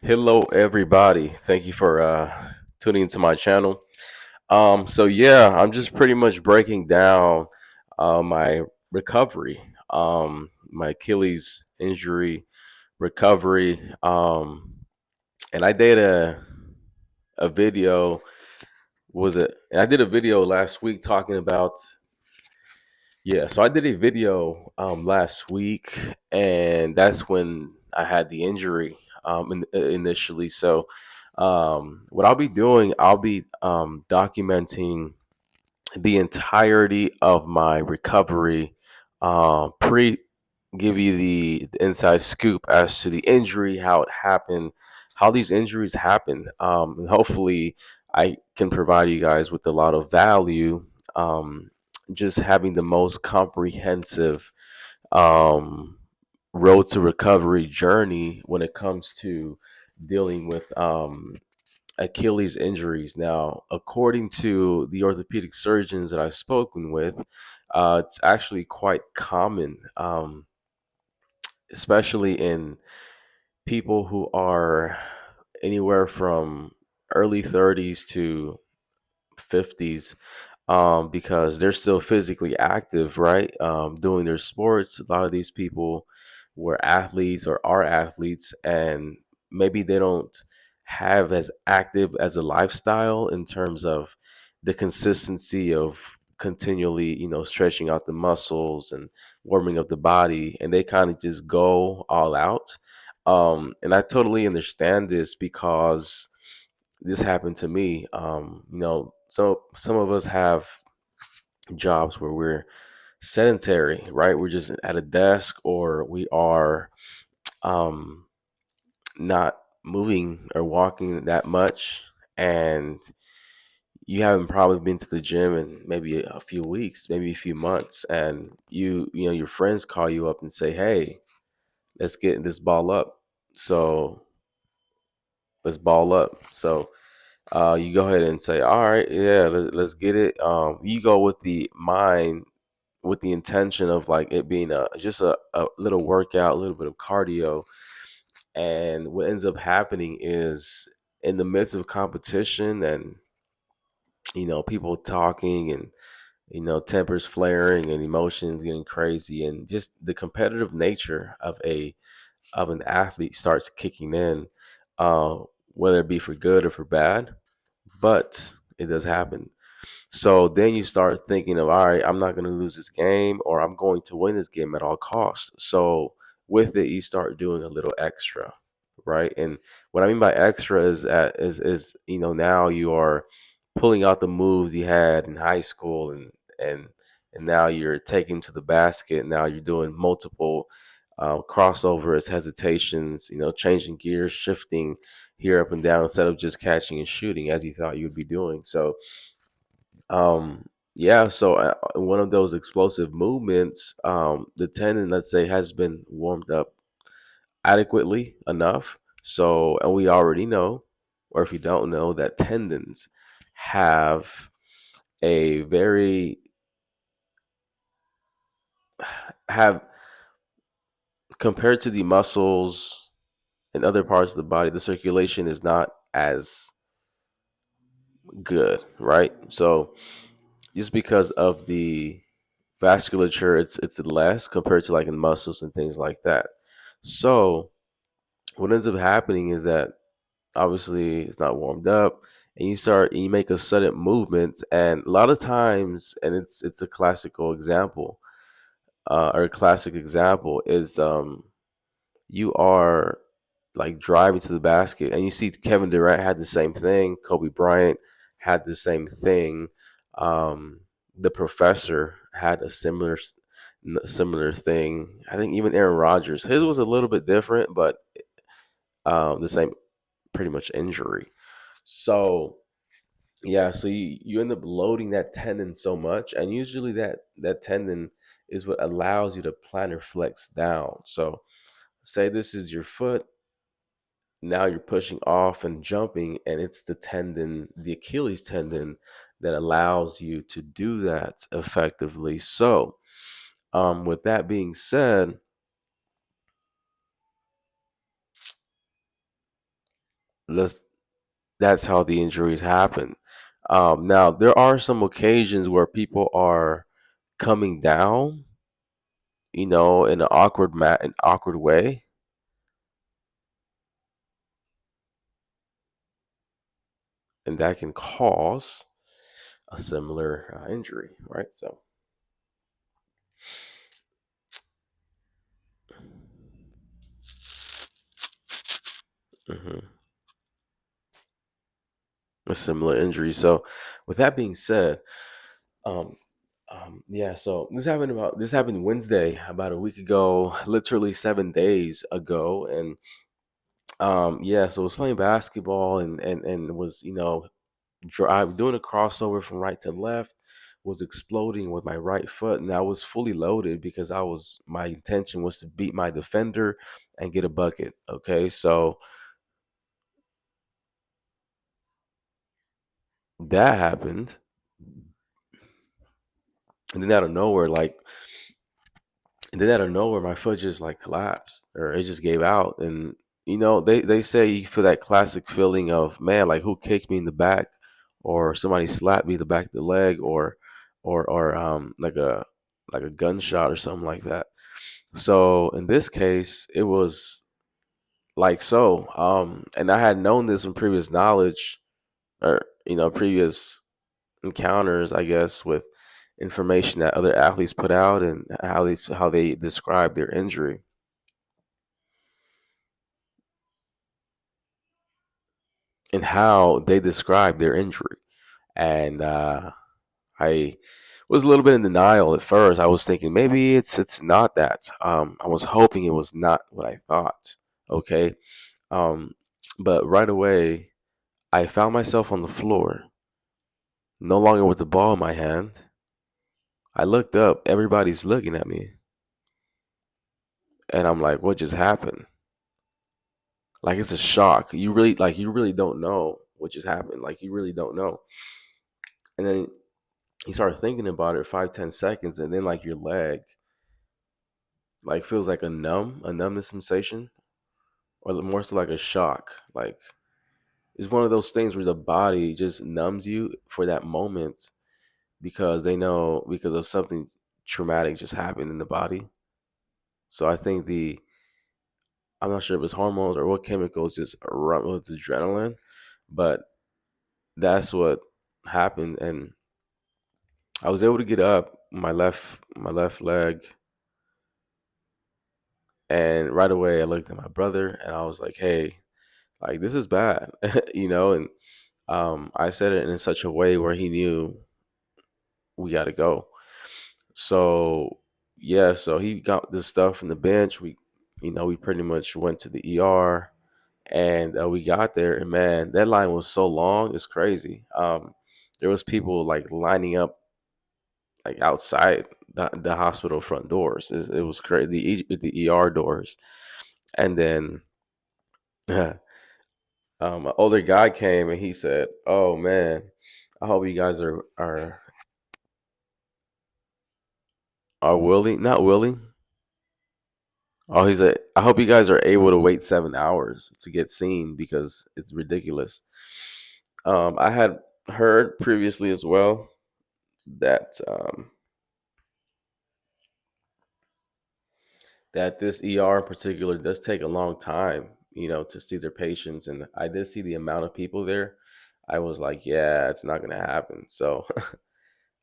Hello, everybody. Thank you for tuning into my channel. So I'm just pretty much breaking down my recovery, my Achilles injury recovery, and I did a video. Was it? And I did a video last week talking about. Yeah, so I did a video last week, and that's when I had the injury initially. So, what I'll be doing, I'll be documenting the entirety of my recovery, pre give you the inside scoop as to the injury, how it happened, how these injuries happen, and hopefully I can provide you guys with a lot of value. Um, just having the most comprehensive um, road to recovery journey when it comes to dealing with Achilles injuries. Now, according to the orthopedic surgeons that I've spoken with, it's actually quite common, especially in people who are anywhere from early 30s to 50s, because they're still physically active, right? Doing their sports. A lot of these people were athletes or are athletes, and maybe they don't have as active as a lifestyle in terms of the consistency of continually, stretching out the muscles and warming up the body, and they kind of just go all out. And I totally understand this because this happened to me. So some of us have jobs where we're sedentary, right? We're just at a desk, or we are um, not moving or walking that much, and you haven't probably been to the gym in maybe a few weeks, maybe a few months, and your friends call you up and say, "Hey, let's get this ball up." So let's ball up. So you go ahead and say, all right, yeah, let's get it. You go with the mind, with the intention of like it being a little workout, a little bit of cardio. And what ends up happening is, in the midst of competition and people talking, and tempers flaring and emotions getting crazy, and just the competitive nature of an athlete starts kicking in, uh, whether it be for good or for bad, but it does happen. So then you start thinking of, all right, I'm not going to lose this game, or I'm going to win this game at all costs. So with it, you start doing a little extra, right? And what I mean by extra is that is now you are pulling out the moves you had in high school, and and now you're taking to the basket. Now you're doing multiple crossovers, hesitations, changing gears, shifting here up and down instead of just catching and shooting as you thought you would be doing. So um, yeah, so one of those explosive movements, the tendon, let's say, has been warmed up adequately enough. So, and we already know, or if you don't know, that tendons have a very have compared to the muscles and other parts of the body, the circulation is not as good, right? So, just because of the vasculature, it's less compared to like in muscles and things like that. So what ends up happening is that obviously it's not warmed up, and you make a sudden movement, and a lot of times, and it's a classical example, or a classic example is you are like driving to the basket, and you see Kevin Durant had the same thing, Kobe Bryant had the same thing, um, the professor had a similar thing. I think even Aaron Rodgers, his was a little bit different, but the same pretty much injury. So yeah, so you end up loading that tendon so much, and usually that tendon is what allows you to plantar flex down. So say this is your foot, now you're pushing off and jumping, and it's the tendon, the Achilles tendon, that allows you to do that effectively. So with that being said, let's That's how the injuries happen. Now there are some occasions where people are coming down, in an awkward way, and that can cause a similar injury, right? So, mhm, a similar injury. So, with that being said, um, yeah. So this happened Wednesday, about a week ago, literally 7 days ago, and yeah. So I was playing basketball and was drive doing a crossover from right to left, was exploding with my right foot, and I was fully loaded because my intention was to beat my defender and get a bucket. Okay, so that happened, and then out of nowhere, my foot just like collapsed, or it just gave out. And they say you feel that classic feeling of, man, like, who kicked me in the back, or somebody slapped me in the back of the leg, or like a gunshot or something like that. So in this case, it was like, and I had known this from previous knowledge, or previous encounters, I guess, with information that other athletes put out, and how they describe their injury, and how they describe their injury. And I was a little bit in denial at first. I was thinking maybe it's not that. I was hoping it was not what I thought. Okay. Um, but right away, I found myself on the floor, no longer with the ball in my hand. I looked up, everybody's looking at me, and I'm like, what just happened? Like, it's a shock. You really don't know what just happened. Like, you really don't know. And then you start thinking about it 5, 10 seconds, and then like your leg like feels like a numbness sensation, or more so like a shock. Like, it's one of those things where the body just numbs you for that moment, because they know, because of something traumatic just happened in the body. So I think I'm not sure if it's hormones or what chemicals just run with adrenaline, but that's what happened. And I was able to get up my left leg, and right away I looked at my brother and I was like, "Hey, like, this is bad," and I said it in such a way where he knew we got to go. So yeah, so he got this stuff from the bench. We pretty much went to the ER, and we got there, and man, that line was so long, it's crazy. There was people like lining up like outside the hospital front doors. It was crazy, the ER doors. And then an older guy came and he said, "Oh man, I hope you guys are willing, not willing." Oh, he said, "I hope you guys are able to wait 7 hours to get seen, because it's ridiculous." I had heard previously as well that this ER in particular does take a long time, to see their patients. And I did see the amount of people there. I was like, yeah, it's not gonna happen. So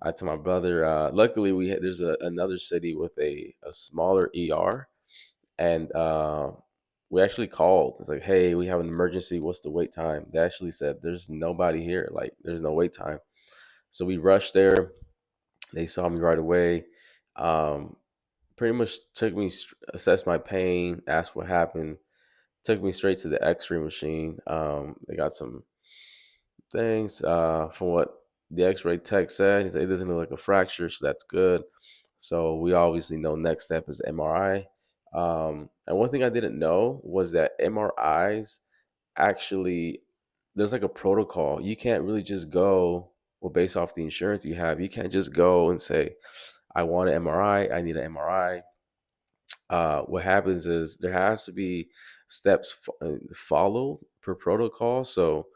I told my brother. Luckily, there's another city with a smaller ER, and we actually called. It's like, hey, we have an emergency. What's the wait time? They actually said there's nobody here. Like, there's no wait time. So we rushed there. They saw me right away. Um, Pretty much took me, assessed my pain, asked what happened, took me straight to the X-ray machine. They got some things from what the X-ray tech said. He said it doesn't look like a fracture, so that's good. So we obviously know next step is MRI. And one thing I didn't know was that MRIs actually, there's like a protocol. You can't really just go, well, based off the insurance you have, you can't just go and say, I want an MRI, I need an MRI. What happens is there has to be steps followed per protocol. So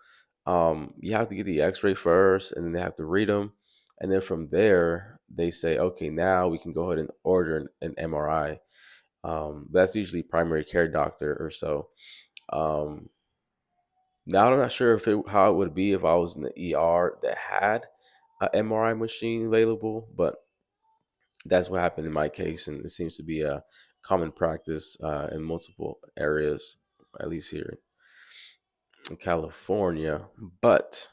you have to get the X-ray first, and then they have to read them, and then from there they say, okay, now we can go ahead and order an MRI. That's usually primary care doctor or so. Um, Now I'm not sure if how it would be if I was in the ER that had a MRI machine available, but that's what happened in my case, and it seems to be a common practice in multiple areas, at least here in California. But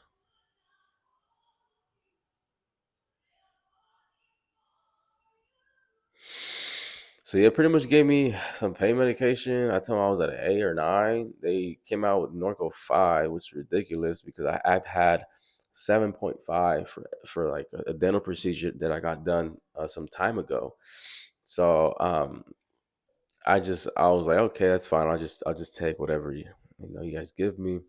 so yeah, pretty much gave me some pain medication. I told them I was at an 8 or 9. They came out with Norco 5, which is ridiculous because I've had 7.5 for like a dental procedure that I got done some time ago. So I was like, okay, that's fine. I'll just take whatever you guys give me.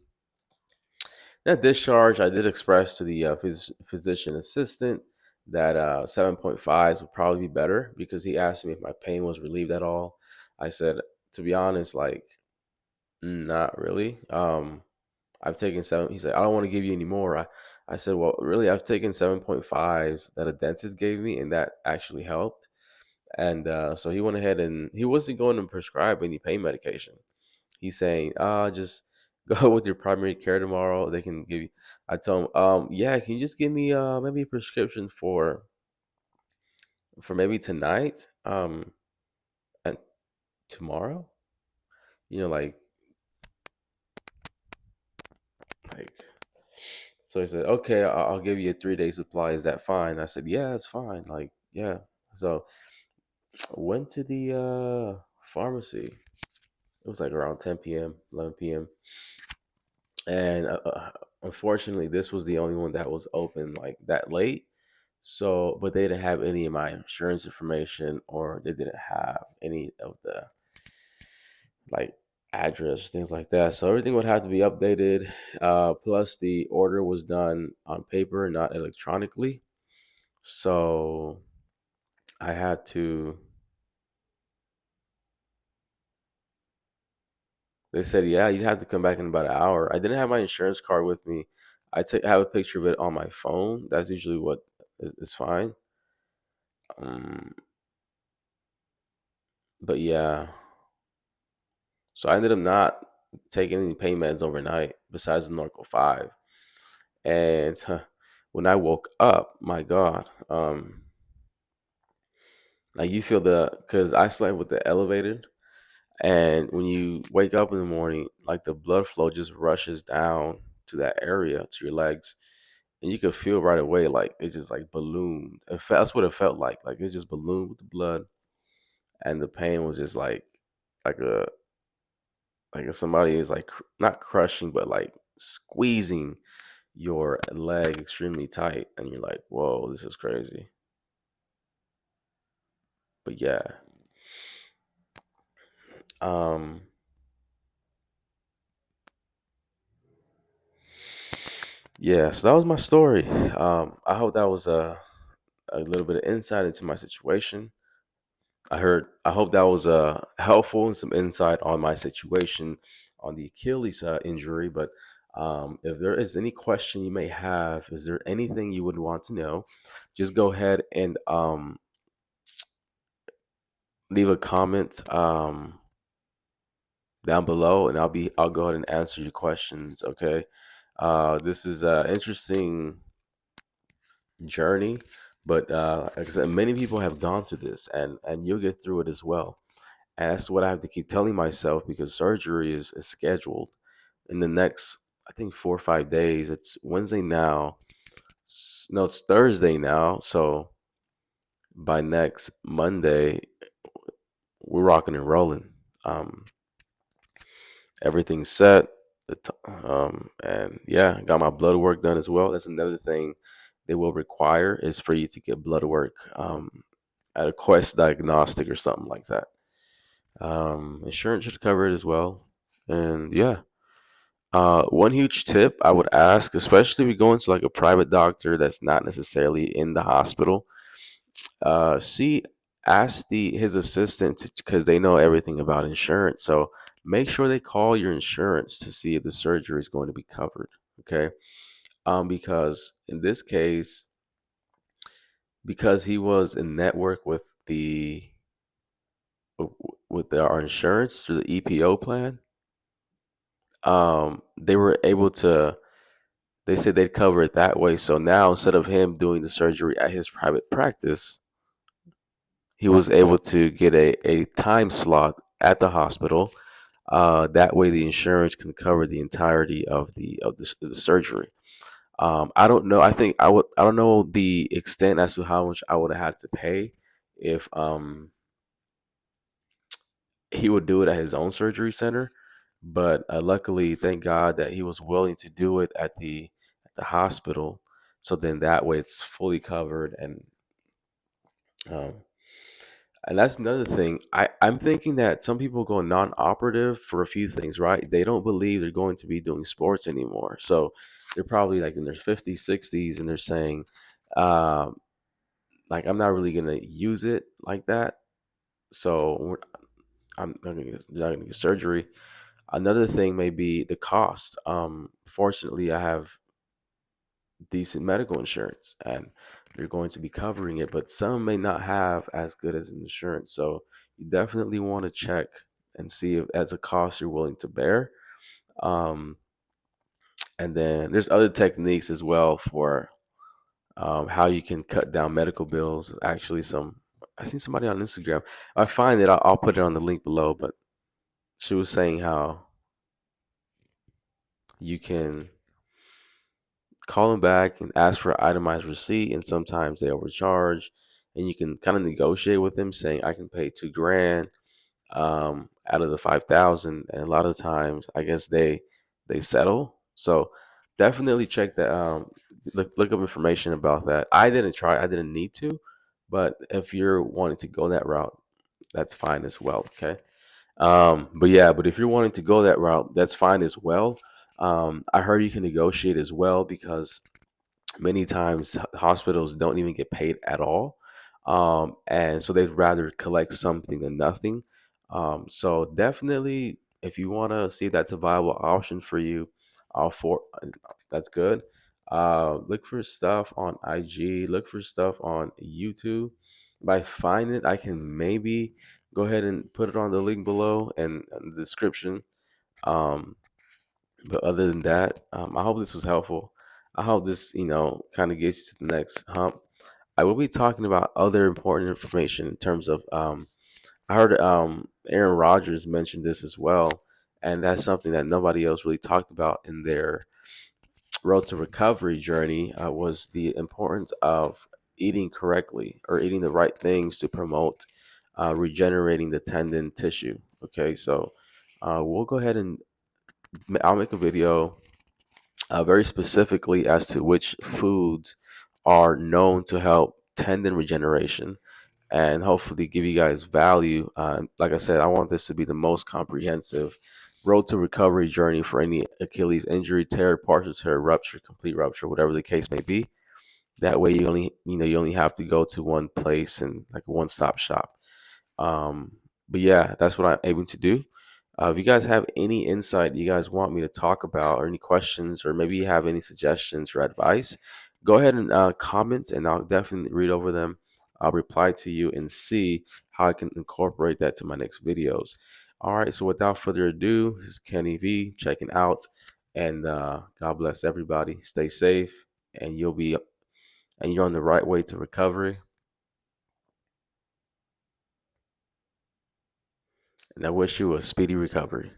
That discharge, I did express to the physician assistant that 7.5s would probably be better because he asked me if my pain was relieved at all. I said, to be honest, like, not really. I've taken seven. He said, I don't want to give you any more. I said, well, really, I've taken 7.5s that a dentist gave me, and that actually helped. And so he went ahead and he wasn't going to prescribe any pain medication. He's saying, just go with your primary care tomorrow. They can give you. I told him, yeah, can you just give me maybe a prescription for maybe tonight, and tomorrow. You know, like. So he said, okay, I'll give you a 3 day supply. Is that fine? I said, yeah, that's fine. Like, yeah. So went to the pharmacy. It was like around 10 p.m., 11 p.m. And unfortunately, this was the only one that was open like that late. So, but they didn't have any of my insurance information, or they didn't have any of the like address, things like that. So everything would have to be updated. Plus, the order was done on paper, not electronically. So I had to. They said, yeah, you'd have to come back in about an hour. I didn't have my insurance card with me. I have a picture of it on my phone. That's usually what is fine. Um, but yeah, so I ended up not taking any pain meds overnight besides the Norco 5. And when I woke up, my God, like you feel because I slept with the elevated. And when you wake up in the morning, like the blood flow just rushes down to that area, to your legs. And you could feel right away, like it just like ballooned. That's what it felt like. Like it just ballooned with the blood. And the pain was just like a, like if somebody is like not crushing, but like squeezing your leg extremely tight. And you're like, whoa, this is crazy. But yeah. Um, yeah, so that was my story. I hope that was a little bit of insight into my situation. I hope that was helpful and some insight on my situation on the Achilles injury. But if there is any question you may have, is there anything you would want to know, just go ahead and leave a comment down below, and I'll go ahead and answer your questions. Okay, this is an interesting journey, but like I said, many people have gone through this, and you'll get through it as well. And that's what I have to keep telling myself because surgery is scheduled in the next, I think, 4 or 5 days. It's Wednesday now. No, it's Thursday now. So by next Monday, we're rocking and rolling. Um, Everything's set. And yeah, got my blood work done as well. That's another thing they will require is for you to get blood work at a Quest Diagnostic or something like that. Insurance should cover it as well. And yeah, one huge tip I would ask, especially if you're going to like a private doctor that's not necessarily in the hospital, see, ask his assistant because they know everything about insurance. So make sure they call your insurance to see if the surgery is going to be covered. Okay. Because in this case, because he was in network with our insurance through the EPO plan, they were able to. They said they'd cover it that way. So now, instead of him doing the surgery at his private practice, he was able to get a time slot at the hospital. That way, the insurance can cover the entirety of the surgery. I don't know. I think I would. I don't know the extent as to how much I would have had to pay if he would do it at his own surgery center. But luckily, thank God that he was willing to do it at the hospital. So then that way it's fully covered, um, and that's another thing. I'm thinking that some people go non-operative for a few things, right? They don't believe they're going to be doing sports anymore. So they're probably like in their 50s, 60s, and they're saying, um, like, I'm not really going to use it like that. So I'm not gonna get surgery. Another thing may be the cost. Fortunately, I have decent medical insurance and they're going to be covering it, but some may not have as good as insurance. So you definitely want to check and see if that's a cost you're willing to bear. Um, and then there's other techniques as well for how you can cut down medical bills. Actually, I seen somebody on Instagram. I find it. I'll put it on the link below. But she was saying how you can call them back and ask for an itemized receipt, and sometimes they overcharge, and you can kind of negotiate with them, saying I can pay 2 grand out of the 5,000, and a lot of times I guess they settle. So definitely check that. Look up information about that. I didn't try. I didn't need to, but if you're wanting to go that route, that's fine as well. Okay. But yeah, but if you're wanting to go that route, that's fine as well. I heard you can negotiate as well because many times hospitals don't even get paid at all, and so they'd rather collect something than nothing. So definitely, if you want to see if that's a viable option for you, all for that's good. Look for stuff on IG. Look for stuff on YouTube. If I find it, I can maybe go ahead and put it on the link below and the description. Um, but other than that, I hope this was helpful. I hope this, kind of gets you to the next hump. I will be talking about other important information in terms of, I heard Aaron Rodgers mention this as well, and that's something that nobody else really talked about in their road to recovery journey, was the importance of eating correctly or eating the right things to promote regenerating the tendon tissue. Okay, so we'll go ahead and I'll make a video very specifically as to which foods are known to help tendon regeneration and hopefully give you guys value. Like I said, I want this to be the most comprehensive road to recovery journey for any Achilles injury, tear, partial tear, rupture, complete rupture, whatever the case may be. That way, you only have to go to one place and like a one-stop shop. Um, but yeah, that's what I'm able to do. If you guys have any insight you guys want me to talk about, or any questions, or maybe you have any suggestions or advice, go ahead and comment, and I'll definitely read over them. I'll reply to you and see how I can incorporate that to my next videos. All right, so without further ado, this is Kenny V checking out, and God bless everybody. Stay safe, and you're on the right way to recovery. And I wish you a speedy recovery.